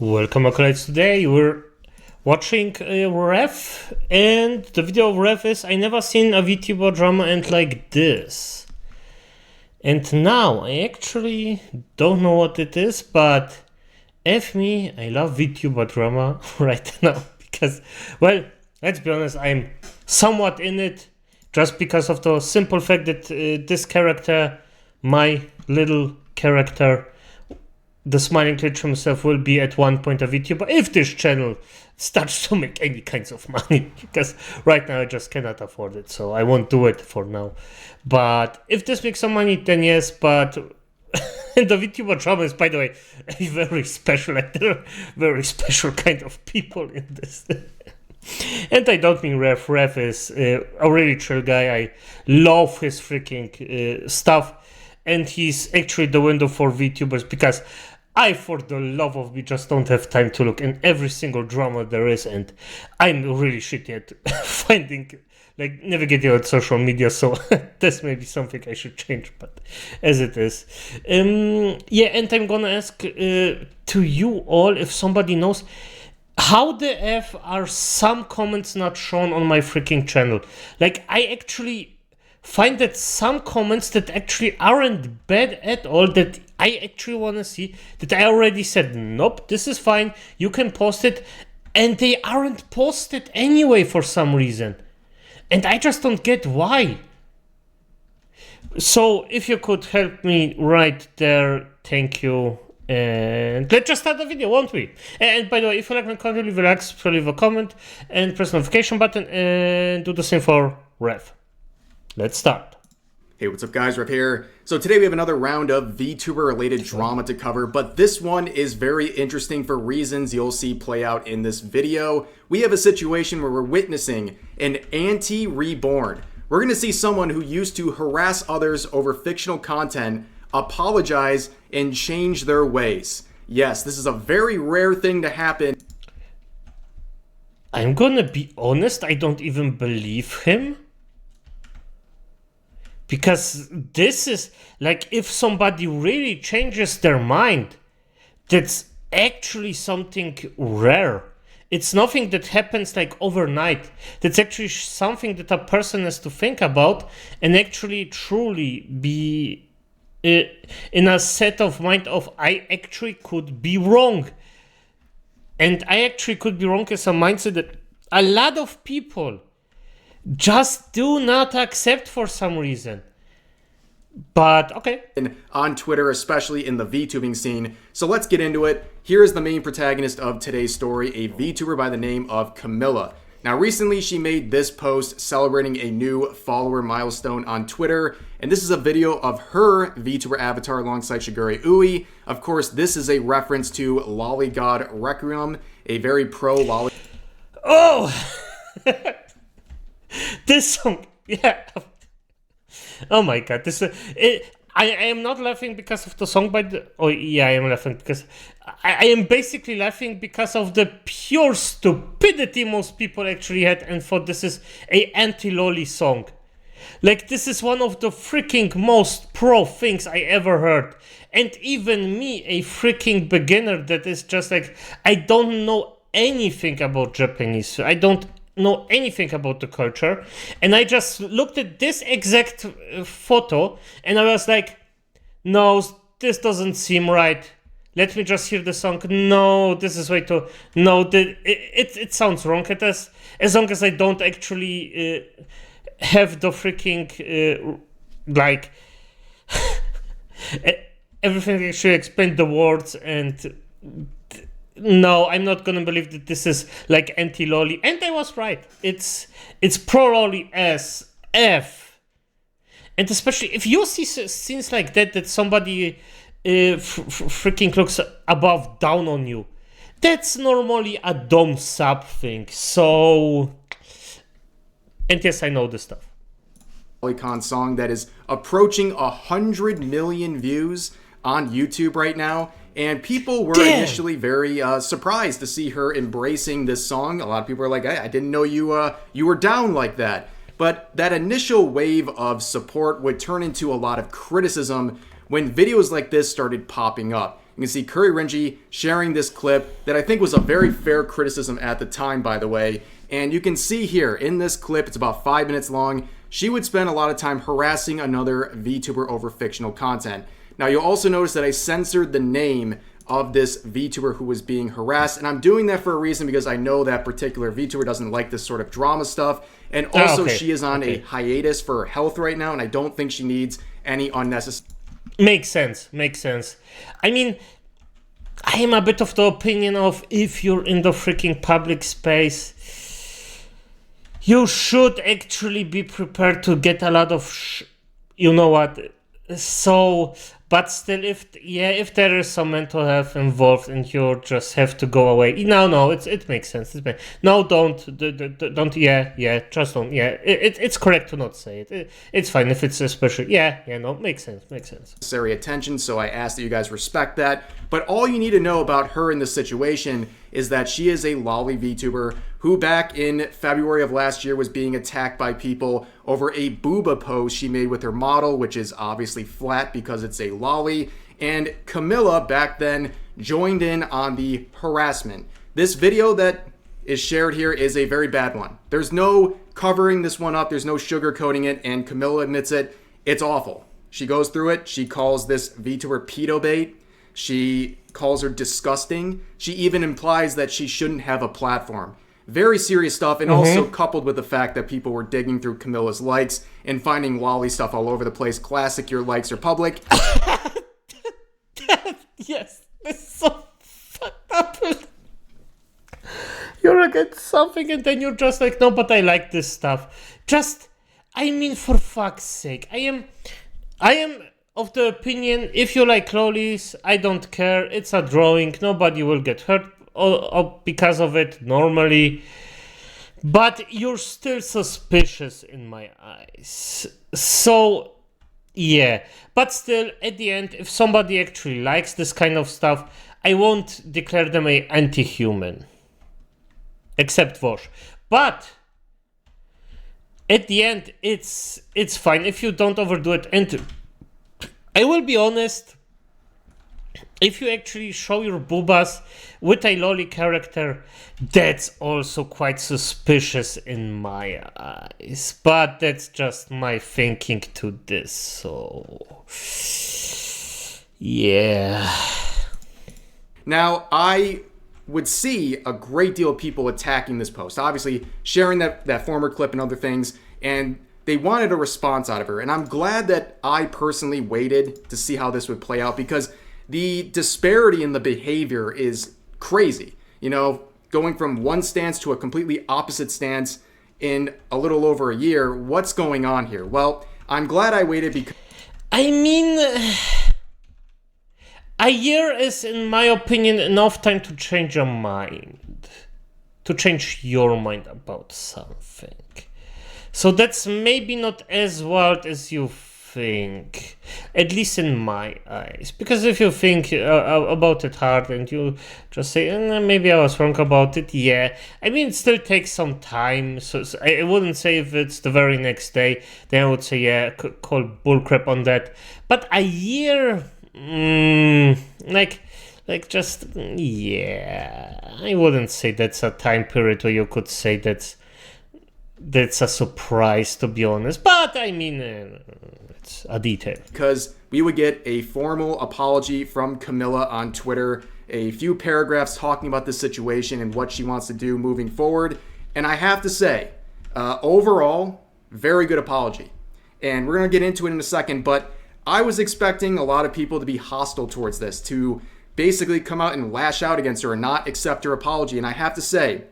Welcome acolytes. Today we're watching Ref, and the video of Ref is I never seen a Vtuber drama end like this. And now I actually don't know what it is, but F me, I love Vtuber drama right now because, well, let's be honest, I'm somewhat in it just because of the simple fact that this character, my little character, the SmilingLich himself, will be at one point a VTuber if this channel starts to make any kinds of money, because right now I just cannot afford it, so I won't do it for now. But if this makes some money, then yes. But and the VTuber drama is, by the way, a very special, like there are very special kind of people in this. And I don't mean Ref. Ref is a really chill guy. I love his freaking stuff, and he's actually the window for VTubers because I, for the love of me, just don't have time to look in every single drama there is, and I'm really shitty at finding, like, navigating on social media, so this may be something I should change, but as it is. Yeah, and I'm gonna ask to you all if somebody knows how the F are some comments not shown on my freaking channel. Like, I actually find that some comments that actually aren't bad at all, that I actually want to see, that I already said, nope, this is fine, you can post it, and they aren't posted anyway for some reason. And I just don't get why. So if you could help me right there, thank you. And let's just start the video, won't we? And by the way, if you like my content, leave a like, leave a comment, and press the notification button, and do the same for Rev. Let's start. Hey, what's up guys, Rev here. So today we have another round of VTuber related drama to cover, but this one is very interesting for reasons you'll see play out in this video. We have a situation where we're witnessing an anti-reborn. We're gonna see someone who used to harass others over fictional content apologize and change their ways. Yes, this is a very rare thing to happen. I'm gonna be honest, I don't even believe him. Because this is, like, if somebody really changes their mind, that's actually something rare. It's nothing that happens like overnight. That's actually something that a person has to think about and actually truly be in a set of mind of, I actually could be wrong. And I actually could be wrong as a mindset that a lot of people just do not accept for some reason. But okay. On Twitter, especially in the VTubing scene. So let's get into it. Here is the main protagonist of today's story, a VTuber by the name of Camila. Now recently she made this post celebrating a new follower milestone on Twitter, and this is a video of her VTuber avatar alongside Shigure Ui. Of course, this is a reference to Lolly God Requiem, a very pro Lolly. Oh! This song, yeah. Oh my god, this I am not laughing because of the song by the... Oh yeah, I am laughing because... I am basically laughing because of the pure stupidity most people actually had and thought this is a anti-lolly song. Like, this is one of the freaking most pro things I ever heard. And even me, a freaking beginner that is just like... I don't know anything about Japanese. I don't know anything about the culture, and I just looked at this exact photo and I was like, no, this doesn't seem right, let me just hear the song. No, this is way too... No, it sounds wrong. As long as I don't actually have the freaking like everything actually explain the words, and no, I'm not gonna believe that this is like anti-lolly. And I was right. It's pro-lolly as F. And especially if you see scenes like that somebody freaking looks above down on you, that's normally a dumb sub thing. So, and yes, I know this stuff. Lolicon song that is approaching 100 million views on YouTube right now. And people were initially very surprised to see her embracing this song. A lot of people are like, I didn't know you were down like that. But that initial wave of support would turn into a lot of criticism when videos like this started popping up. You can see Curry Renji sharing this clip that I think was a very fair criticism at the time, by the way. And you can see here in this clip, it's about 5 minutes long, she would spend a lot of time harassing another VTuber over fictional content. Now, you'll also notice that I censored the name of this VTuber who was being harassed, and I'm doing that for a reason because I know that particular VTuber doesn't like this sort of drama stuff, and also she is on a hiatus for her health right now, and I don't think she needs any unnecessary... Makes sense. I mean, I am a bit of the opinion of if you're in the freaking public space, you should actually be prepared to get a lot of you know what, so... But still, if there is some mental health involved and you just have to go away, no, it makes sense. No, don't, just don't. It's correct to not say it. It's fine if it's especially, makes sense. Necessary attention, so I ask that you guys respect that. But all you need to know about her in this situation is that she is a lolly VTuber who back in February of last year was being attacked by people over a booba pose she made with her model, which is obviously flat because it's a lolly. And Camila back then joined in on the harassment. This video that is shared here is a very bad one. There's no covering this one up. There's no sugarcoating it. And Camila admits it. It's awful. She goes through it. She calls this VTuber pedo bait. She calls her disgusting. She even implies that she shouldn't have a platform. Very serious stuff, and also coupled with the fact that people were digging through Camila's likes and finding lolly stuff all over the place. Classic, your likes are public. Yes, this is so fucked up. You look at something and then you're just like, no, but I like this stuff. I mean, for fuck's sake, I am of the opinion, if you like lollies, I don't care. It's a drawing. Nobody will get hurt because of it normally. But you're still suspicious in my eyes. So, yeah. But still, at the end, if somebody actually likes this kind of stuff, I won't declare them an anti-human. Except Vosh. But at the end, it's fine if you don't overdo it. And I will be honest, if you actually show your boobas with a lolly character, that's also quite suspicious in my eyes. But that's just my thinking to this, so... yeah. Now, I would see a great deal of people attacking this post. Obviously, sharing that former clip and other things, and they wanted a response out of her. And I'm glad that I personally waited to see how this would play out, because the disparity in the behavior is crazy. You know, going from one stance to a completely opposite stance in a little over a year. What's going on here? Well, I'm glad I waited because... I mean, a year is, in my opinion, enough time to change your mind. To change your mind about something. So that's maybe not as wild as you think, at least in my eyes. Because if you think about it hard and you just say, maybe I was wrong about it, yeah. I mean, it still takes some time. So I wouldn't say if it's the very next day, then I would say, yeah, call bullcrap on that. But a year, just, yeah. I wouldn't say that's a time period where you could say that's a surprise, to be honest. But I mean, it's a detail. Because we would get a formal apology from Camila on Twitter, a few paragraphs talking about the situation and what she wants to do moving forward. And I have to say, overall, very good apology. And we're going to get into it in a second, but I was expecting a lot of people to be hostile towards this, to basically come out and lash out against her and not accept her apology. And I have to say,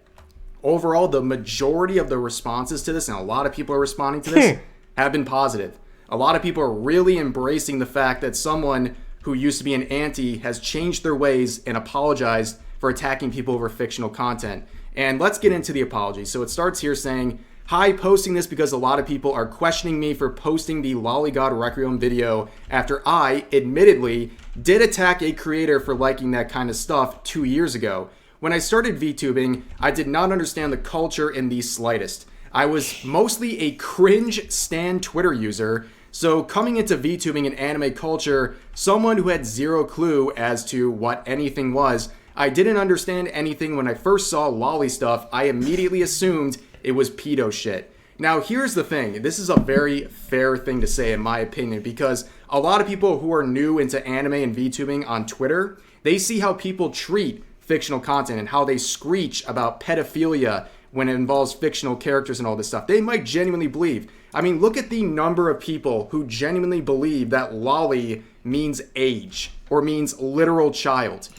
overall, the majority of the responses to this, and a lot of people are responding to this, have been positive. A lot of people are really embracing the fact that someone who used to be an anti has changed their ways and apologized for attacking people over fictional content. And let's get into the apology. So it starts here saying, "Hi, posting this because a lot of people are questioning me for posting the Lollygod Requiem video after I, admittedly, did attack a creator for liking that kind of stuff 2 years ago. When I started VTubing, I did not understand the culture in the slightest. I was mostly a cringe stan Twitter user So coming into VTubing and anime culture, someone who had zero clue as to what anything was, I didn't understand anything when I first saw lolly stuff. I immediately assumed it was pedo shit. Now here's the thing, this is a very fair thing to say in my opinion, because a lot of people who are new into anime and VTubing on Twitter, they see how people treat fictional content and how they screech about pedophilia when it involves fictional characters and all this stuff. They might genuinely believe. I mean, look at the number of people who genuinely believe that lolly means age or means literal child.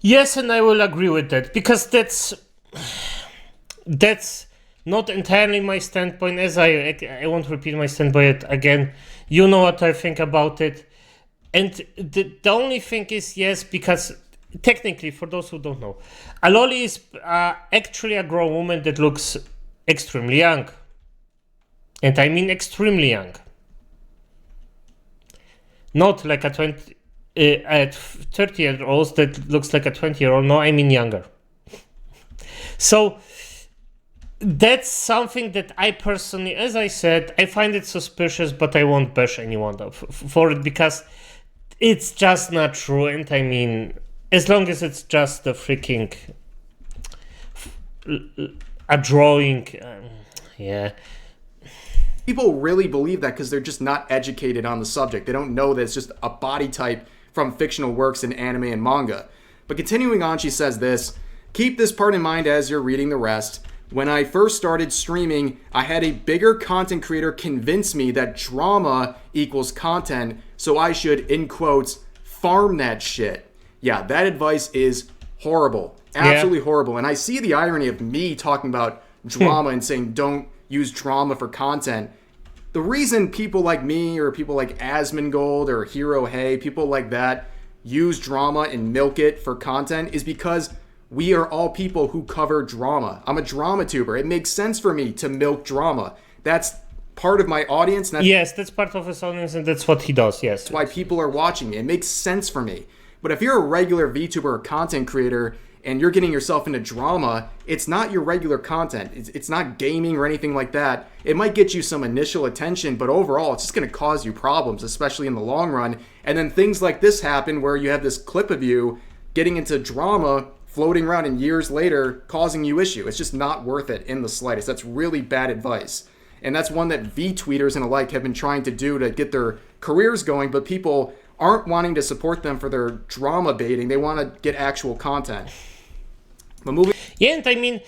Yes, and I will agree with that, because that's not entirely my standpoint, as I won't repeat my standpoint again. You know what I think about it. And the only thing is, yes, because technically, for those who don't know, a lolly is actually a grown woman that looks extremely young. And I mean extremely young. Not like a 30-year-old that looks like a 20-year-old. No, I mean younger. So that's something that I personally, as I said, I find it suspicious, but I won't bash anyone for it, because it's just not true. And I mean, as long as it's just a freaking a drawing, yeah. People really believe that because they're just not educated on the subject. They don't know that it's just a body type from fictional works in anime and manga. But continuing on, she says this, keep this part in mind as you're reading the rest. When I first started streaming, I had a bigger content creator convince me that drama equals content, so I should, in quotes, farm that shit. Yeah, that advice is horrible. Absolutely horrible. And I see the irony of me talking about drama and saying don't use drama for content. The reason people like me or people like Asmongold or Hero Hey, people like that use drama and milk it for content is because we are all people who cover drama. I'm a drama tuber. It makes sense for me to milk drama. That's part of my audience. Yes, that's part of his audience, and that's what he does, yes. That's why people are watching me. It makes sense for me. But if you're a regular VTuber or content creator and you're getting yourself into drama, it's not your regular content. It's not gaming or anything like that. It might get you some initial attention, but overall, it's just going to cause you problems, especially in the long run. And then things like this happen where you have this clip of you getting into drama floating around and years later causing you issue. It's just not worth it in the slightest. That's really bad advice. And that's one that V-tweeters and alike have been trying to do to get their careers going, but people aren't wanting to support them for their drama baiting. They want to get actual content. But yeah, and I mean,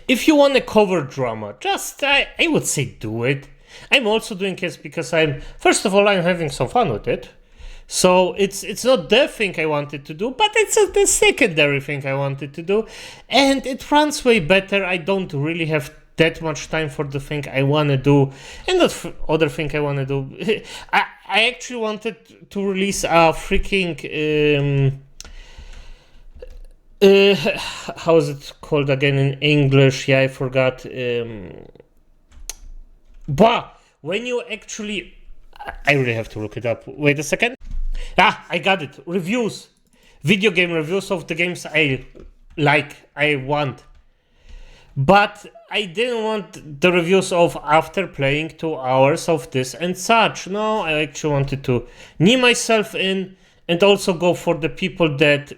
if you want to cover drama, just, I would say do it. I'm also doing it because first of all, I'm having some fun with it. So it's not the thing I wanted to do, but it's the secondary thing I wanted to do. And it runs way better. I don't really have that much time for the thing I want to do. And the other thing I want to do. I actually wanted to release a freaking... how is it called again in English? Yeah, I forgot. When you actually... I really have to look it up. Wait a second. I got it. Reviews. Video game reviews of the games I like, I want. But I didn't want the reviews of after playing 2 hours of this and such. No, I actually wanted to knee myself in and also go for the people that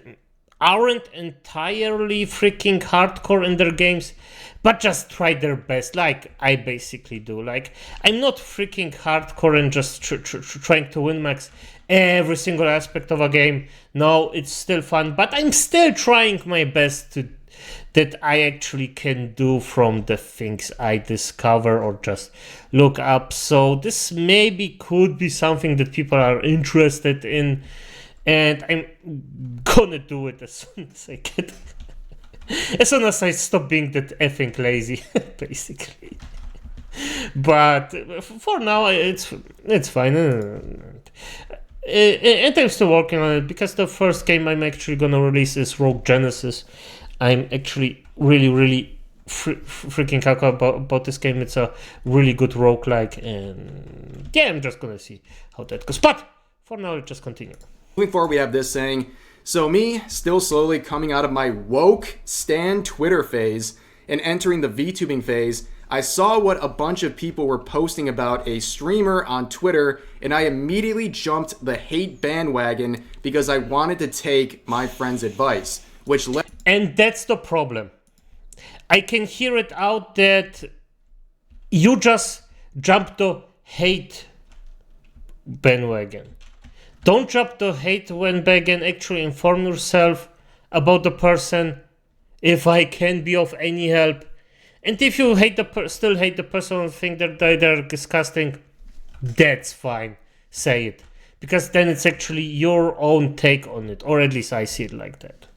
aren't entirely freaking hardcore in their games, but just try their best, like I basically do. Like, I'm not freaking hardcore and just trying to win max every single aspect of a game. No, it's still fun, but I'm still trying my best that I actually can do from the things I discover or just look up. So this maybe could be something that people are interested in, and I'm gonna do it as soon as I get as soon as I stop being that effing lazy, basically. But for now, it's fine. And I'm still working on it, because the first game I'm actually gonna release is Rogue Genesis. I'm actually really freaking happy about this game. It's a really good roguelike, and yeah, I'm just gonna see how that goes. But for now, let's just continue. Moving forward, we have this saying, so me, still slowly coming out of my woke stan Twitter phase and entering the VTubing phase, I saw what a bunch of people were posting about a streamer on Twitter, and I immediately jumped the hate bandwagon because I wanted to take my friend's advice, which led... And that's the problem. I can hear it out that you just jump the hate bandwagon. Don't jump the hate bandwagon, actually inform yourself about the person, if I can be of any help. And if you still hate the person or think that they're disgusting, that's fine. Say it. Because then it's actually your own take on it. Or at least I see it like that.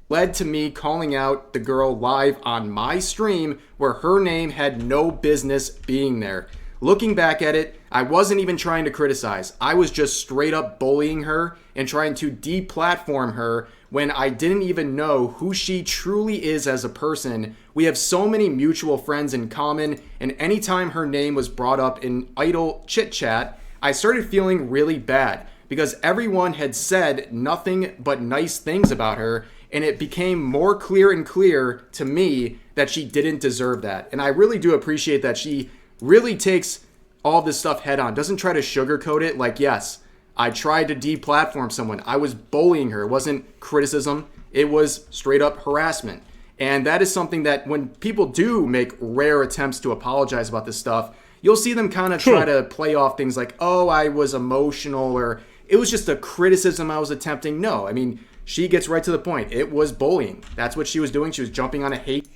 Led to me calling out the girl live on my stream where her name had no business being there. Looking back at it, I wasn't even trying to criticize. I was just straight up bullying her and trying to deplatform her when I didn't even know who she truly is as a person. We have so many mutual friends in common, and anytime her name was brought up in idle chit-chat, I started feeling really bad because everyone had said nothing but nice things about her, and it became more clear and clear to me that she didn't deserve that. And I really do appreciate that she really takes all this stuff head on, doesn't try to sugarcoat it like, yes, I tried to deplatform someone. I was bullying her. It wasn't criticism. It was straight up harassment. And that is something that when people do make rare attempts to apologize about this stuff, you'll see them kind of try to play off things like, oh, I was emotional, or it was just a criticism I was attempting. No, I mean, she gets right to the point. It was bullying. That's what she was doing. She was jumping on a hate.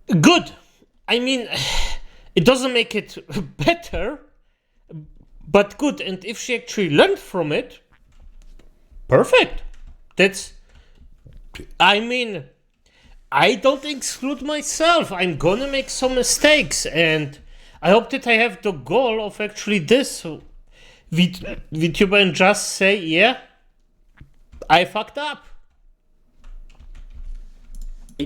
Good. I mean, it doesn't make it better, but good. And if she actually learned from it, perfect. I mean, I don't exclude myself. I'm gonna make some mistakes, and I hope that I have the goal of actually this VTuber and just say, yeah, I fucked up.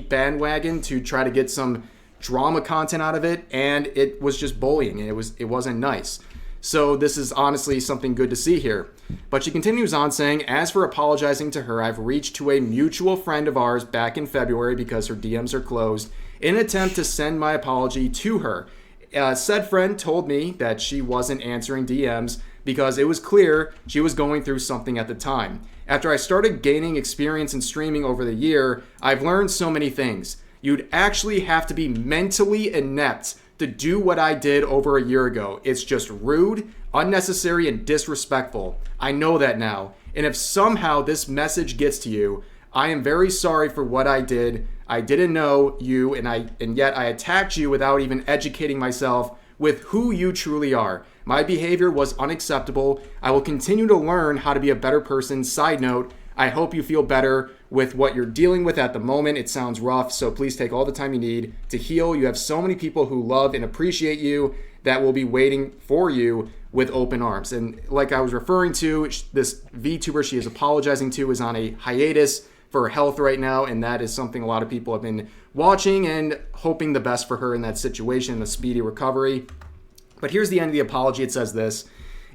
Bandwagon to try to get some drama content out of it, and it was just bullying, and it wasn't nice. So this is honestly something good to see here. But she continues on saying, as for apologizing to her, I've reached to a mutual friend of ours back in February because her DMs are closed in an attempt to send my apology to her. Said friend told me that she wasn't answering DMs because it was clear she was going through something at the time. After I started gaining experience in streaming over the year, I've learned so many things. You'd actually have to be mentally inept to do what I did over a year ago. It's just rude, unnecessary, and disrespectful. I know that now. And if somehow this message gets to you, I am very sorry for what I did. I didn't know you, and yet I attacked you without even educating myself with who you truly are. My behavior was unacceptable. I will continue to learn how to be a better person. Side note, I hope you feel better with what you're dealing with at the moment. It sounds rough, so please take all the time you need to heal. You have so many people who love and appreciate you that will be waiting for you with open arms. And like I was referring to, this VTuber she is apologizing to is on a hiatus for her health right now, and that is something a lot of people have been watching and hoping the best for her in that situation, a speedy recovery. But here's the end of the apology. It says this: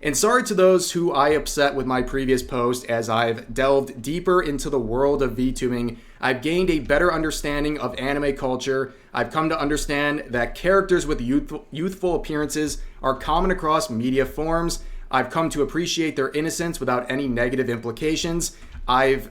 and sorry to those who I upset with my previous post. As I've delved deeper into the world of VTubing, I've gained a better understanding of anime culture. I've come to understand that characters with youthful appearances are common across media forms. I've come to appreciate their innocence without any negative implications. I've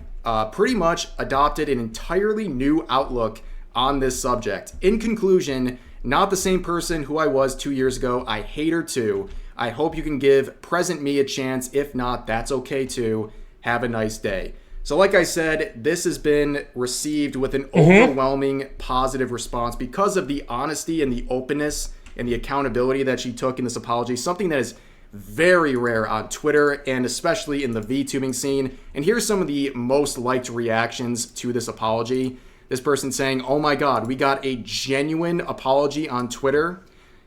pretty much adopted an entirely new outlook on this subject. In conclusion, not the same person who I was 2 years ago. I hate her too. I hope you can give present me a chance. If not, that's okay too. Have a nice day. So like I said, this has been received with an overwhelming positive response because of the honesty and the openness and the accountability that she took in this apology, something that is very rare on Twitter and especially in the VTubing scene. And here's some of the most liked reactions to this apology. This person saying, oh my God, we got a genuine apology on Twitter.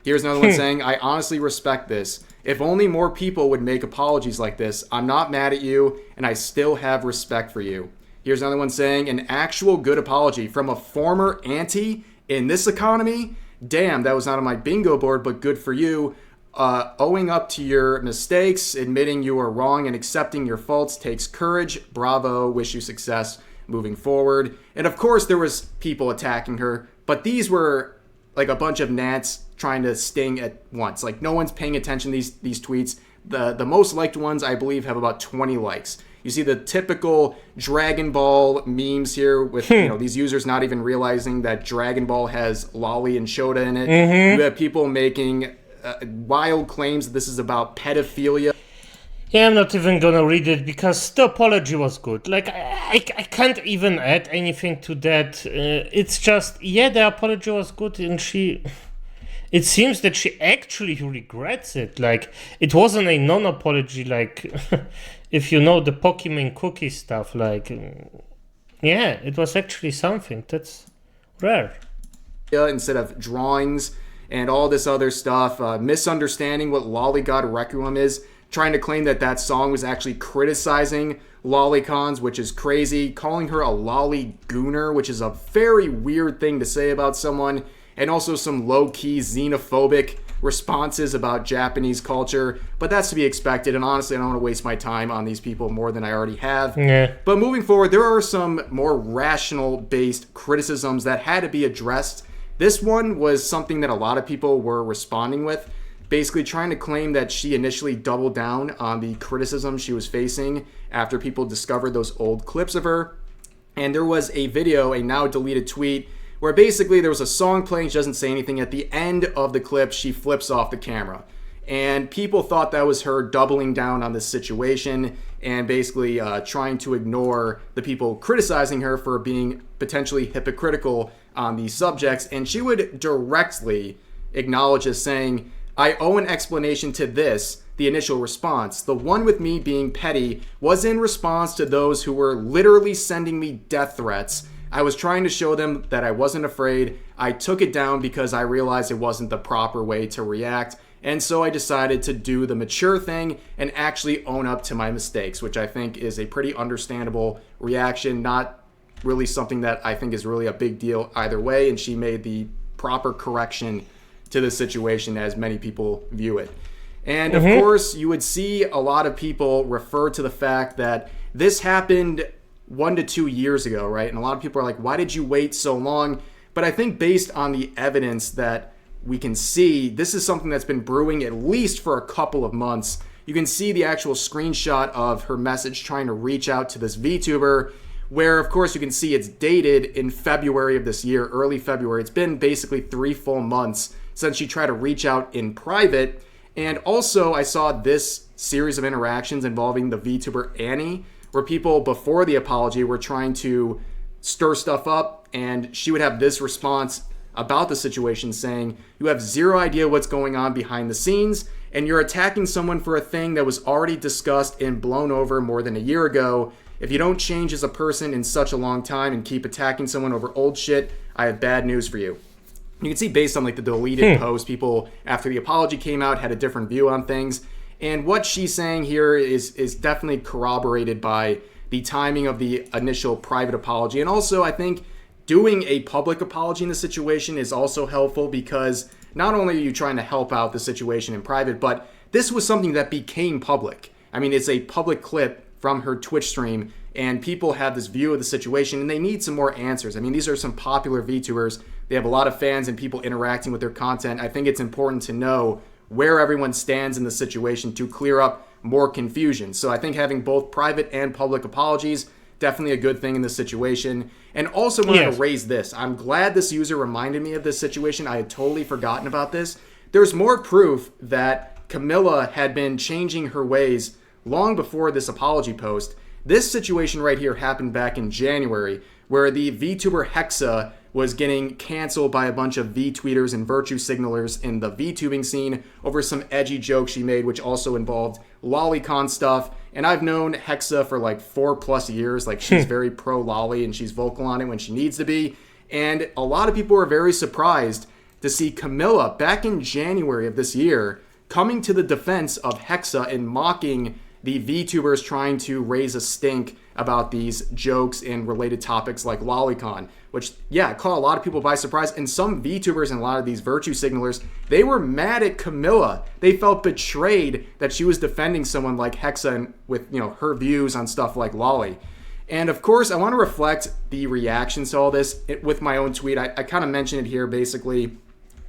Here's another one saying, I honestly respect this. If only more people would make apologies like this. I'm not mad at you, and I still have respect for you. Here's another one saying, an actual good apology from a former auntie in this economy. Damn, that was not on my bingo board, but good for you. Owing up to your mistakes, admitting you are wrong, and accepting your faults takes courage. Bravo. Wish you success moving forward. And of course, there was people attacking her, But these were like a bunch of gnats trying to sting at once. Like no one's paying attention to these tweets. The most liked ones, I believe, have about 20 likes. You see the typical Dragon Ball memes here with these users not even realizing that Dragon Ball has Lolly and Shota in it. You have people making wild claims that this is about pedophilia. Yeah, I'm not even gonna read it because the apology was good. Like, I can't even add anything to that. It's just, yeah, the apology was good, and it seems that she actually regrets it. Like, it wasn't a non-apology, like, if you know the Pokemon cookie stuff, like, yeah, it was actually something. That's rare. Instead of drawings and all this other stuff, misunderstanding what Lollygod Requiem is, trying to claim that song was actually criticizing Lollicons, which is crazy, calling her a lolly gooner, which is a very weird thing to say about someone, and also some low-key xenophobic responses about Japanese culture, but that's to be expected, and honestly, I don't want to waste my time on these people more than I already have. Yeah. But moving forward, there are some more rational-based criticisms that had to be addressed. This one was something that a lot of people were responding with, basically trying to claim that she initially doubled down on the criticism she was facing after people discovered those old clips of her. And there was a video, a now deleted tweet, where basically there was a song playing, she doesn't say anything. At the end of the clip, she flips off the camera. And people thought that was her doubling down on this situation and basically trying to ignore the people criticizing her for being potentially hypocritical on these subjects. And she would directly acknowledge as saying, I owe an explanation to this, the initial response. The one with me being petty was in response to those who were literally sending me death threats. I was trying to show them that I wasn't afraid. I took it down because I realized it wasn't the proper way to react. And so I decided to do the mature thing and actually own up to my mistakes, which I think is a pretty understandable reaction, not really something that I think is really a big deal either way. And she made the proper correction to the situation as many people view it. And of course, you would see a lot of people refer to the fact that this happened 1 to 2 years ago, right? And a lot of people are like, why did you wait so long? But I think based on the evidence that we can see, this is something that's been brewing at least for a couple of months. You can see the actual screenshot of her message trying to reach out to this VTuber, where of course you can see it's dated in February of this year, early February. It's been basically 3 full months since she tried to reach out in private. And also I saw this series of interactions involving the VTuber Annie, where people before the apology were trying to stir stuff up, and she would have this response about the situation saying, you have zero idea what's going on behind the scenes, and you're attacking someone for a thing that was already discussed and blown over more than a year ago. If you don't change as a person in such a long time and keep attacking someone over old shit, I have bad news for you. You can see based on like the deleted post, people after the apology came out had a different view on things. And what she's saying here is definitely corroborated by the timing of the initial private apology. And also, I think doing a public apology in this situation is also helpful because not only are you trying to help out the situation in private, but this was something that became public. I mean, it's a public clip from her Twitch stream, and people have this view of the situation, and they need some more answers. I mean, these are some popular VTubers. They have a lot of fans and people interacting with their content. I think it's important to know where everyone stands in the situation to clear up more confusion. So I think having both private and public apologies, definitely a good thing in this situation. And also wanted to raise this. I'm glad this user reminded me of this situation. I had totally forgotten about this. There's more proof that Camila had been changing her ways long before this apology post. This situation right here happened back in January, where the VTuber Hexa was getting canceled by a bunch of V-tweeters and virtue signalers in the VTubing scene over some edgy jokes she made, which also involved lolicon stuff. And I've known Hexa for like 4+ years. Like, she's very pro-lolly and she's vocal on it when she needs to be. And a lot of people were very surprised to see Camila back in January of this year coming to the defense of Hexa and mocking the VTubers trying to raise a stink about these jokes and related topics like lolicon, which, yeah, caught a lot of people by surprise. And some VTubers and a lot of these virtue signalers, they were mad at Camila. They felt betrayed that she was defending someone like Hexa with, you know, her views on stuff like lolly. And of course, I want to reflect the reactions to all this with my own tweet. I kind of mentioned it here basically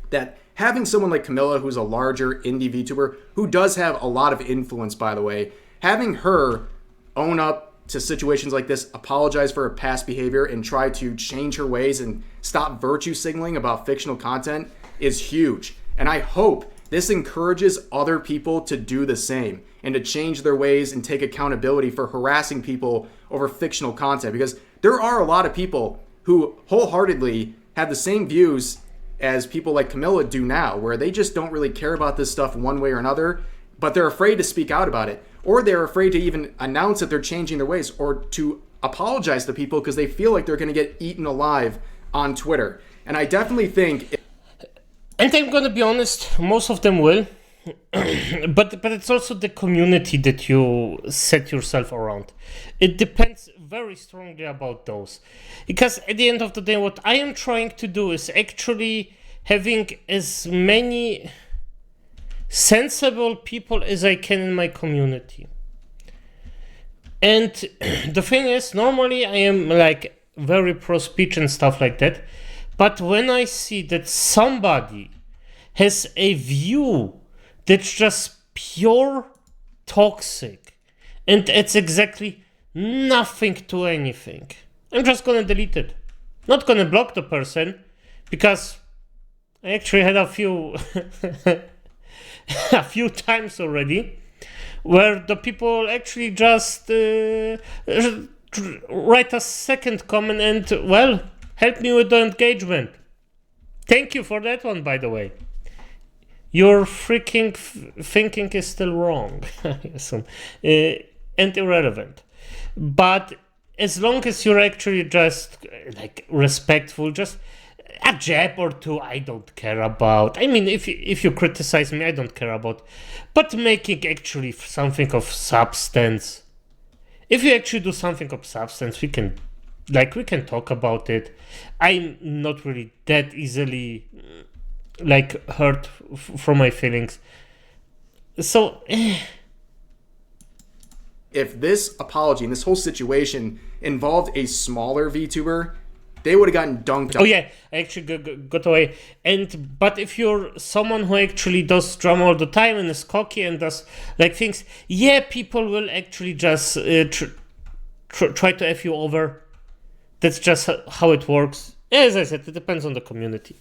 that having someone like Camila, who's a larger indie VTuber, who does have a lot of influence, by the way, having her own up to situations like this, apologize for her past behavior, and try to change her ways and stop virtue signaling about fictional content is huge. And I hope this encourages other people to do the same and to change their ways and take accountability for harassing people over fictional content, because there are a lot of people who wholeheartedly have the same views as people like Camila do now, where they just don't really care about this stuff one way or another, but they're afraid to speak out about it, or they're afraid to even announce that they're changing their ways or to apologize to people because they feel like they're going to get eaten alive on Twitter. And I definitely think... And I'm going to be honest, most of them will. but it's also the community that you set yourself around. It depends very strongly about those. Because at the end of the day, what I am trying to do is actually having as many sensible people as I can in my community. And the thing is, normally I am like very pro-speech and stuff like that. But when I see that somebody has a view that's just pure toxic and it's exactly nothing to anything, I'm just gonna delete it. Not gonna block the person, because I actually had a few a few times already where the people actually just write a second comment and, well, help me with the engagement. Thank you for that one, by the way. Your freaking thinking is still wrong and irrelevant. But as long as you're actually just like respectful, just a jab or two, I don't care about. I mean, if you criticize me, I don't care about. But making actually something of substance. If you actually do something of substance, we can talk about it. I'm not really that easily hurt from my feelings. So if this apology and this whole situation involved a smaller VTuber, they would have gotten dunked on. Oh yeah, I actually got away. But if you're someone who actually does drama all the time and is cocky and does things, yeah, people will actually just try to F you over. That's just how it works. As I said, it depends on the community.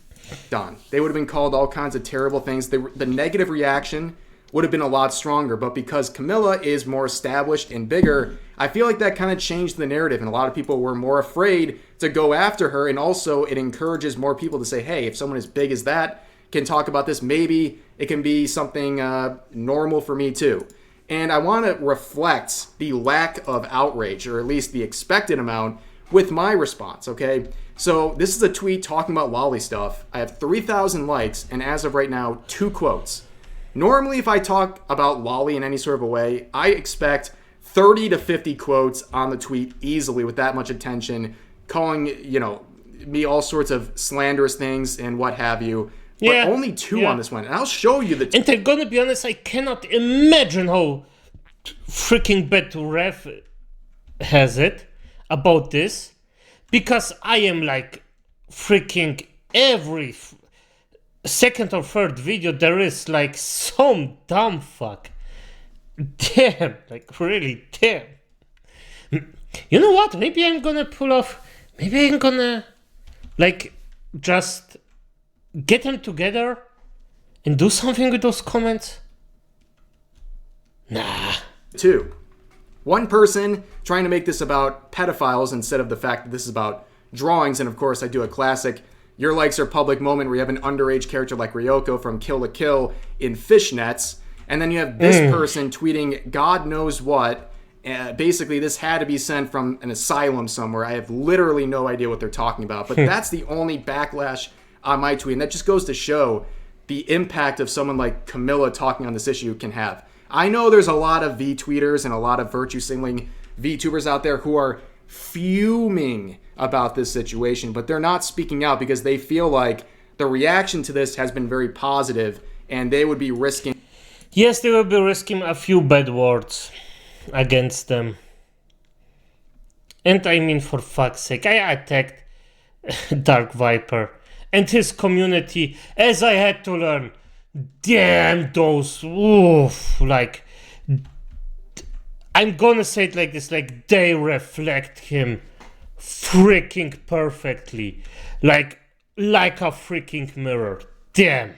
Done. They would have been called all kinds of terrible things. The negative reaction would have been a lot stronger, but because Camila is more established and bigger, I feel like that kind of changed the narrative, and a lot of people were more afraid to go after her, and also it encourages more people to say, hey, if someone as big as that can talk about this, maybe it can be something normal for me too. And I want to reflect the lack of outrage, or at least the expected amount, with my response, okay? So this is a tweet talking about lolly stuff. I have 3,000 likes, and as of right now, 2 quotes. Normally, if I talk about lolly in any sort of a way, I expect 30 to 50 quotes on the tweet easily with that much attention, calling, me all sorts of slanderous things and what have you. But yeah, only 2 on this one, and I'll show you the... And I'm gonna be honest, I cannot imagine how freaking bad Ref has it about this, because I am freaking every second or third video there is some dumb fuck. Damn, really damn. You know what? Maybe I'm gonna pull off. Maybe I'm gonna just get them together and do something with those comments. Nah. 2. One person trying to make this about pedophiles instead of the fact that this is about drawings. And of course, I do a classic your likes are public moment where you have an underage character like Ryoko from Kill la Kill in fishnets. And then you have this person tweeting God knows what. Basically, this had to be sent from an asylum somewhere. I have literally no idea what they're talking about. But that's the only backlash on my tweet. And that just goes to show the impact of someone like Camila talking on this issue can have. I know there's a lot of V-tweeters and a lot of virtue signaling VTubers out there who are fuming about this situation, but they're not speaking out because they feel like the reaction to this has been very positive and they would be risking... Yes, they will be risking a few bad words against them. And I mean, for fuck's sake, I attacked Dark Viper and his community, as I had to learn. Damn those, oof, like, I'm gonna say it like this, like, they reflect him freaking perfectly, like a freaking mirror. Damn.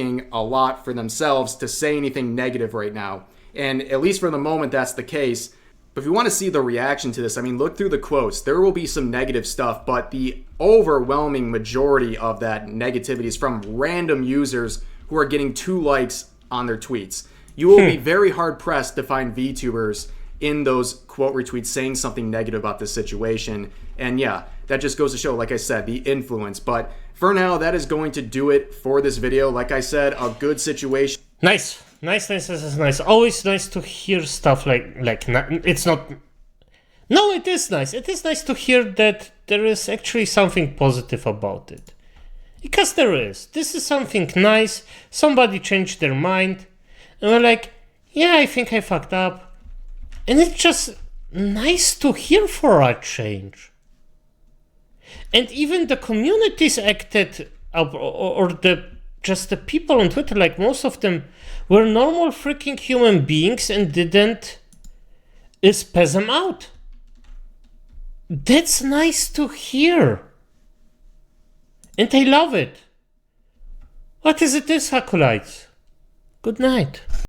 A lot for themselves to say anything negative right now. And at least for the moment, that's the case. But if you want to see the reaction to this, I mean, look through the quotes. There will be some negative stuff, but the overwhelming majority of that negativity is from random users who are getting 2 likes on their tweets. You will be very hard pressed to find VTubers in those quote retweets saying something negative about this situation. And yeah, that just goes to show, like I said, the influence. But for now, that is going to do it for this video. Like I said, a good situation. Nice. Always nice to hear stuff like it's not. No, it is nice. It is nice to hear that there is actually something positive about it. Because there is. This is something nice. Somebody changed their mind. And we're like, yeah, I think I fucked up. And it's just nice to hear for a change. And even the communities acted up, or just the people on Twitter, like most of them were normal freaking human beings and didn't spaz them out. That's nice to hear. And I love it. What is it, Hakulites? Good night.